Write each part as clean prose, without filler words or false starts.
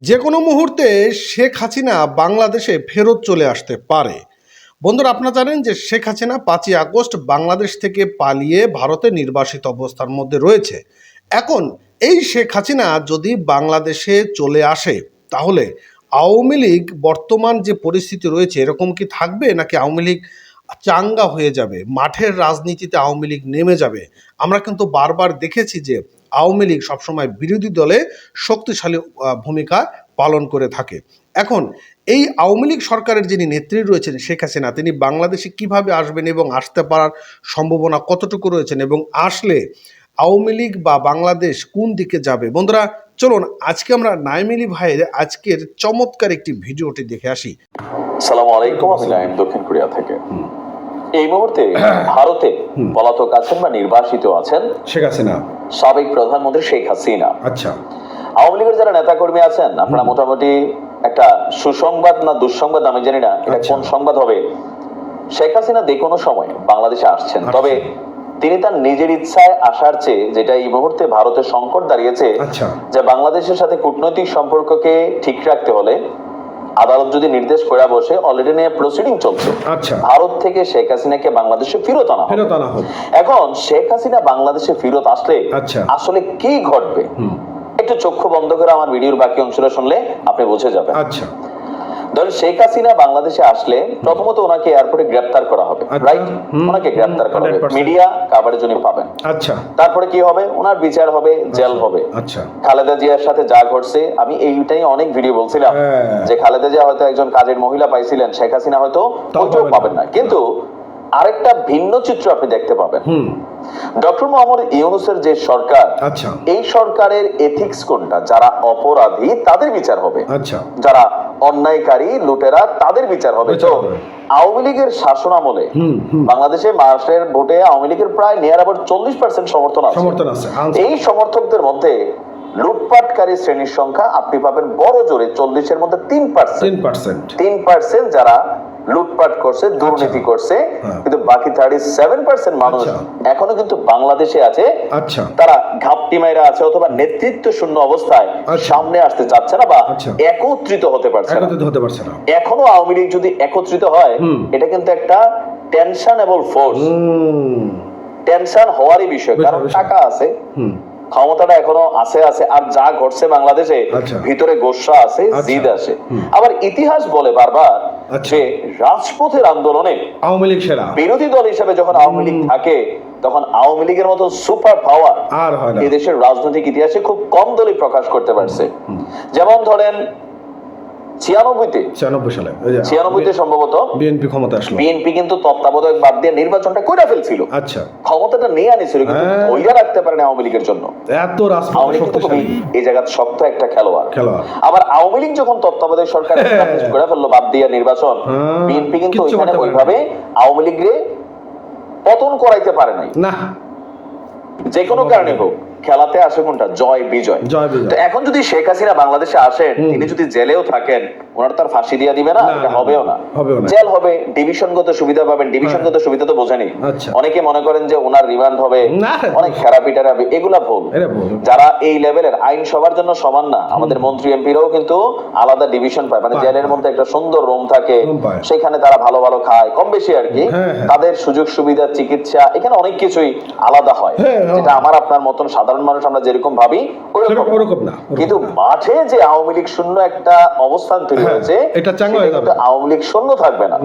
যে কোনো মুহূর্তে শেখ হাসিনা বাংলাদেশে ফেরত চলে আসতে পারে। বন্ধুরা, আপনারা জানেন যে শেখ হাসিনা 5ই আগস্ট বাংলাদেশ থেকে পালিয়ে ভারতে নির্বাসিত অবস্থার মধ্যে রয়েছে। এখন এই শেখ হাসিনা যদি বাংলাদেশে চলে আসে, তাহলে আওয়ামী লীগ বর্তমান যে পরিস্থিতি রয়েছে এরকম কি থাকবে, নাকি আওয়ামী লীগ চাঙ্গা হয়ে যাবে, মাঠের রাজনীতিতে আওয়ামী লীগ নেমে যাবে? আমরা কিন্তু বারবার দেখেছি যে আওয়ামী লীগ সবসময় বিরোধী দলে শক্তিশালী ভূমিকা পালন করে থাকে। এখন এই আওয়ামী লীগ সরকারের যিনি নেত্রী রয়েছেন শেখ হাসিনা, তিনি বাংলাদেশে কিভাবে আসবেন এবং আসতে পারার সম্ভাবনা কতটুকু রয়েছেন, এবং আসলে আওয়ামী লীগ বা বাংলাদেশ কোন দিকে যাবে? বন্ধুরা, চলুন আজকে আমরা নাইম আলী ভাইয়ের আজকের চমৎকার একটি ভিডিওটি দেখে আসি। আসসালামু আলাইকুম, আমি নাইম, দক্ষিণ কোরিয়া থেকে। এই মুহূর্তে ভারতে পলাতক আছেন বা নির্বাসিত আছেন শেখ হাসিনা, সাবেক প্রধানমন্ত্রী শেখ হাসিনা। আচ্ছা, আওয়ামী লীগের যারা নেতা কর্মী আছেন, আপনারা মোটামুটি একটা সুসংবাদ না দুঃসংবাদ আমি জানি না এটা কোন সংবাদ হবে, শেখ হাসিনা যে কোনো সময় বাংলাদেশে আসছেন। তবে তিনি তার নিজের ইচ্ছায় আসার চেয়ে, যেটা এই মুহূর্তে ভারতের সংকট দাঁড়িয়েছে, যে বাংলাদেশের সাথে কূটনৈতিক সম্পর্ককে ঠিক রাখতে হলে আদালত যদি নির্দেশ করে বসে, অলরেডি নিয়ে প্রসিডিং চলছে, ভারত থেকে শেখ হাসিনাকে বাংলাদেশে ফেরত আনা হবে। এখন শেখ হাসিনা বাংলাদেশে ফেরত আসলে আসলে কি ঘটবে, একটু চক্ষু বন্ধ করে আমার ভিডিওর বাকি অংশটা শুনলে আপনি বুঝে যাবেন। আচ্ছা, ধরেন শেখ হাসিনা বাংলাদেশে আসলে প্রথমত ওনাকে এয়ারপোর্টে গ্রেফতার করা হবে, রাইট? ওনাকে গ্রেফতার করা হবে, মিডিয়া কাভারেজ উনি পাবেন। আচ্ছা, তারপরে কি হবে? ওনার বিচার হবে, জেল হবে। আচ্ছা, খালেদা জিয়ার সাথে যা ঘটছে, আমি এইটাই অনেক ভিডিও বলছিলাম যে খালেদা জিয়া হয়তো একজন কাজের মহিলা পাইছিলেন, শেখ হাসিনা হয়তো ওইটাও পাবেন না। কিন্তু আরেকটা ভিন্ন চিত্র আপনি দেখতে পাবেন। ডক্টর মোহাম্মদ ইউনূসের যে সরকার, এই সরকারের এথিক্স কোনটা? যারা অপরাধী তাদের বিচার হবে, যারা অন্যায়কারী লুটেরা তাদের বিচার হবে। তো আওয়ামী লীগের শাসন আমলে বাংলাদেশে মাসের ভোটে আওয়ামী লীগের প্রায় নিয়ার আবার 40% সমর্থন আছে। এই সমর্থকদের মধ্যে লুটপাটকারী শ্রেণীর সংখ্যা আপনি পাবেন বড় জোরে 40-এর মধ্যে 3% যারা লুটপাট করছে, দুর্নীতি করছে। কিন্তু বাকি 37% মানুষ এখনো কিন্তু বাংলাদেশে আছে, তারা ঘাপটি মাইরা আছে অথবা নেতৃত্ব শূন্য অবস্থায় সামনে আসতে চাচ্ছে না বা একত্রিত হতে পারছে না। এখনো আওয়ামী লীগ যদি একত্রিত হয়, এটা কিন্তু একটা টেনশনেবল ফোর্স, টেনশন হওয়ারই বিষয়, কারণ টাকা আছে, ক্ষমতাটা এখনো আছে। আর যা ঘটছে বাংলাদেশে, ভিতরে গোসা আছে, জিদ আছে। আবার ইতিহাস বলে বারবার যে রাজপথের আন্দোলনে আওয়ামী লীগ সেরা, বিরোধী দল হিসেবে যখন আওয়ামী লীগ থাকে, তখন আওয়ামী লীগের মতো সুপার পাওয়ার এই দেশের রাজনৈতিক ইতিহাসে খুব কম দলই প্রকাশ করতে পারছে। যেমন ধরেন 96 সম্ভবত বিএনপি ক্ষমতা আসলো। বিএনপি কিন্তু তত্ত্বাবধায়ক বাদ দিয়ে নির্বাচনটা কইরা ফেলছিল। আচ্ছা, ক্ষমতাটা নিয়ে আনিছিল, কিন্তু ধইরা রাখতে পারেনি আওয়ামী লীগের জন্য। এত আওয়ামী লীগ তো এই জায়গা শক্ত একটা খেলোয়াড়। আবার আওয়ামী লীগ যখন তত্ত্বাবধায়ক সরকার করে ফেললো বাদ দিয়ে নির্বাচন, বিএনপি কিন্তু ওইখানে ওইভাবে আওয়ামী লীগরে পতন করাইতে পারে নাই না, যে কোনো কারণে হোক। খেলাতে আসে কোনটা? জয় বিজয়। তো এখন যদি শেখ হাসিনা বাংলাদেশে আসেন, তিনি যদি জেলেও থাকেন, ওনার তার ফাঁসি দিয়ে দিবে না, এটা হবেও না। জেল হবে, ডিভিশনগত সুবিধা পাবেন। ডিভিশনগত সুবিধা তো বোঝেনি। অনেকে মনে করেন যে ওনার রিমান্ড হবে, অনেক থেরাপি টেরাপি, এগুলা ভুল। যারা এই লেভেলের আইন সবার জন্য সমান না, আমাদের মন্ত্রী এমপিরাও কিন্তু আলাদা ডিভিশন পায়, মানে জেলের মধ্যে একটা সুন্দর রুম থাকে, সেখানে তারা ভালো ভালো খায়, কম বেশি আর কি। তাদের সুযোগ সুবিধা, চিকিৎসা, এখানে অনেক কিছুই আলাদা হয়, যেটা আমার আপনার মতন সাধারণ মানুষ আমরা যেরকম ভাবি ওরকম না। কিন্তু মাঠে যে আওয়ামী লীগ শূন্য একটা অবস্থান তৈরি হয়েছে, এটা আওয়ামী লীগ শূন্য থাকবে না।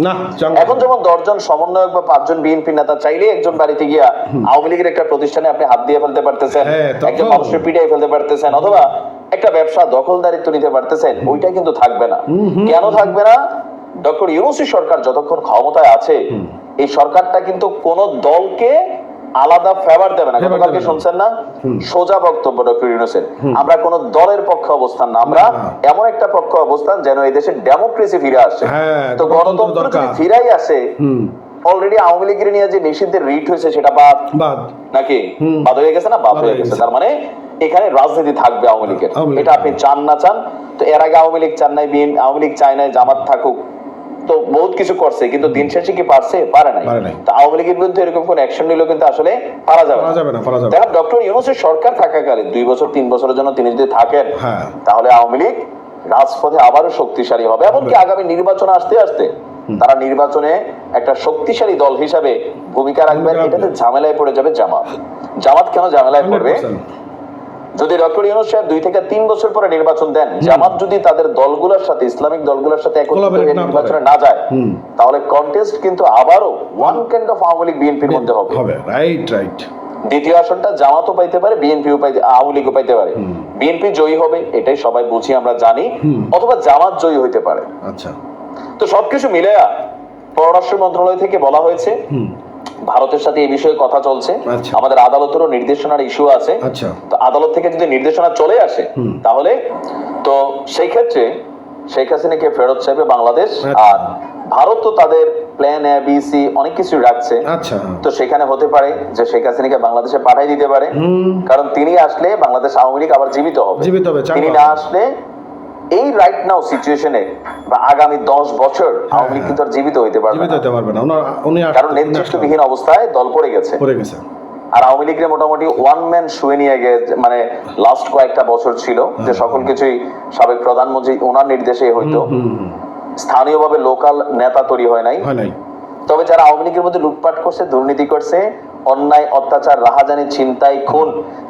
এখন যেমন 10 জন সমন্বয়ক বা 5 জন বিএনপি নেতা চাইলে একজন বাড়িতে গিয়া আওয়ামী লীগের একটা প্রতিষ্ঠানে আপনি হাত দিয়ে ফেলতে পারতেছেন, একজন মানুষের পিটাই ফেলতে পারতেছেন, অথবা একটা ব্যবসা দখলদারিত্ব নিতে পারতেছেন, ওইটা কিন্তু থাকবে না। কেন থাকবে না? ডক্টর ইউনূসের সরকার যতক্ষণ ক্ষমতায় আছে, এই সরকারটা কিন্তু কোন দলকে আলাদা ফেভার দেবে না। গতকালকে শুনছেন না সোজা বক্তব্য ডক্টর ইউনূসের, আমরা কোন দলের পক্ষে অবস্থান না, আমরা এমন একটা পক্ষে অবস্থান যেন এই দেশে ডেমোক্রেসি ফিরে আসে। তো গণতন্ত্র যদি ফিরাই আসে, অলরেডি আওয়ামী লীগের নিয়ে যে নিষিদ্ধের রিট হয়েছে সেটা বাদ নাকি? বাদ হয়ে গেছে না? বাদ হয়ে গেছে। তার মানে এখানে রাজনীতি থাকবে আওয়ামী লীগের, এটা আপনি চান না চান। তো এর আগে আওয়ামী লীগ চান নাই, আওয়ামী লীগ চায় নাই জামাত থাকুক, তো বহুত কিছু করছে, কিন্তু দিন শেষে কি পারছে? পারে নাই। তো আওয়ামী লীগের বিরুদ্ধে এরকম কোন অ্যাকশন নিলেও কিন্তু আসলে পারা যাবে না। ডক্টর ইউনূসের সরকার থাকাকালীন 2 বছর 3 বছরের জন্য তিনি যদি থাকেন, তাহলে আওয়ামী লীগ রাজপথে আবারও শক্তিশালী হবে, এমনকি আগামী নির্বাচন আসতে আসতে তারা নির্বাচনে একটা শক্তিশালী দল হিসাবে ভূমিকা রাখবেন। এটাতে ঝামেলায় পড়ে যাবে জামাত কেন ঝামেলায় পড়বে? যদি ডক্টর ইউনূস সাহেব 2 থেকে 3 বছর পরে নির্বাচন দেন, জামাত যদি তাদের দলগুলোর সাথে, ইসলামিক দলগুলোর সাথে একত্রিত হয়ে নির্বাচনে না যায়, তাহলে কন্টেস্ট কিন্তু আবারও one kind of Awami League বিএনপির মধ্যে হবে। রাইট। দ্বিতীয় আসনটা জামাতও পাইতে পারে, বিএনপিও পাইতে, আওয়ামী লীগও পাইতে পারে। বিএনপি জয়ী হবে, এটাই সবাই বুঝি, আমরা জানি, অথবা জামাত জয়ী হইতে পারে। আচ্ছা, তো সবকিছু মিলে পররাষ্ট্র মন্ত্রণালয় থেকে বলা হয়েছে ভারতের সাথে এই বিষয়ে কথা চলছে। আমাদের আদালতেরও নির্দেশনার ইস্যু আছে। তো আদালত থেকে যদি নির্দেশনা চলে আসে, তাহলে তো সেই ক্ষেত্রে শেখ হাসিনাকে ফেরত চাইবে বাংলাদেশ। আর ভারত তো তাদের প্ল্যান এ বি সি অনেক কিছু রাখছে। তো সেখানে হতে পারে যে শেখ হাসিনাকে বাংলাদেশে পাঠিয়ে দিতে পারে, কারণ তিনি আসলে বাংলাদেশ আওয়ামী লীগ আবার জীবিত হবে। তিনি না আসলে এই রাইট নাও সিচুয়েশনে বা আগামী 10 বছর আওয়ামী লীগ কিন্তু আর জীবিত হইতে পারবে না, কারণ নেতৃত্ববিহীন অবস্থায় দল পড়ে গেছে। আর আওয়ামী লীগের মোটামুটি ওয়ান ম্যান শুয়ে নিয়ে গেছে, মানে লাস্ট কয়েকটা বছর ছিল যে সকল কিছুই সাবেক প্রধানমন্ত্রী ওনার নির্দেশে হইতো, স্থানীয়ভাবে লোকাল নেতা তৈরি হয় নাই। তবে যারা আওয়ামী লীগের মধ্যে লুটপাট করছে, দুর্নীতি করছে, অন্যায় অত্যাচার, রাহাজানি, ছিনতাই, খুন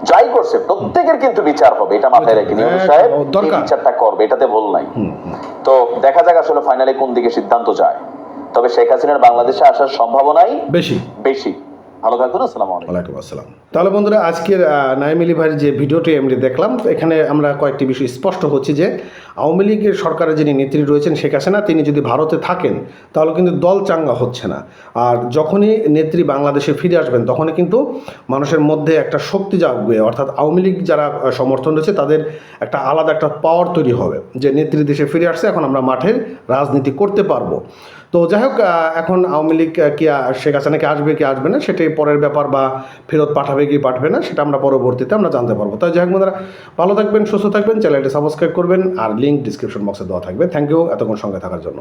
যাই করছে, প্রত্যেকের কিন্তু বিচার হবে, এটা মাথায় রেখে ইউনূস সাহেব এই বিচারটা করবে, এটাতে ভুল নাই। তো দেখা যাক আসলে ফাইনালি কোন দিকে সিদ্ধান্ত যায়। তবে শেখ হাসিনার বাংলাদেশে আসার সম্ভাবনাই বেশি। ভালো থাকুন, আসসালামু আলাইকুম। ওয়ালাইকুম আসসালাম। তাহলে বন্ধুরা, আজকের নাঈম আলী ভাইয়ের যে ভিডিওটি আমরা দেখলাম, এখানে আমরা কয়েকটি বিষয় স্পষ্ট হচ্ছে যে আওয়ামী লীগের সরকারের যিনি নেত্রী রয়েছেন শেখ হাসিনা, তিনি যদি ভারতে থাকেন তাহলে কিন্তু দল চাঙ্গা হচ্ছে না। আর যখনই নেত্রী বাংলাদেশে ফিরে আসবেন তখনই কিন্তু মানুষের মধ্যে একটা শক্তি জাগবে, অর্থাৎ আওয়ামী লীগ যারা সমর্থন রয়েছে তাদের একটা আলাদা একটা পাওয়ার তৈরি হবে যে নেত্রী দেশে ফিরে আসছে, এখন আমরা মাঠের রাজনীতি করতে পারবো। তো যাই হোক, এখন আওয়ামী লীগ কি শেখ হাসিনাকে আসবে কি আসবে না সেটাই পরের ব্যাপার, বা ফেরত পাঠাবে কি পাঠাবে না সেটা আমরা পরবর্তীতে আমরা জানতে পারবো। তাই যাই হোক বন্ধুরা, ভালো থাকবেন, সুস্থ থাকবেন, চ্যানেলটি সাবস্ক্রাইব করবেন, আর লিঙ্ক ডিসক্রিপশন বক্সে দেওয়া থাকবে। থ্যাংক ইউ এতক্ষণ সঙ্গে থাকার জন্য।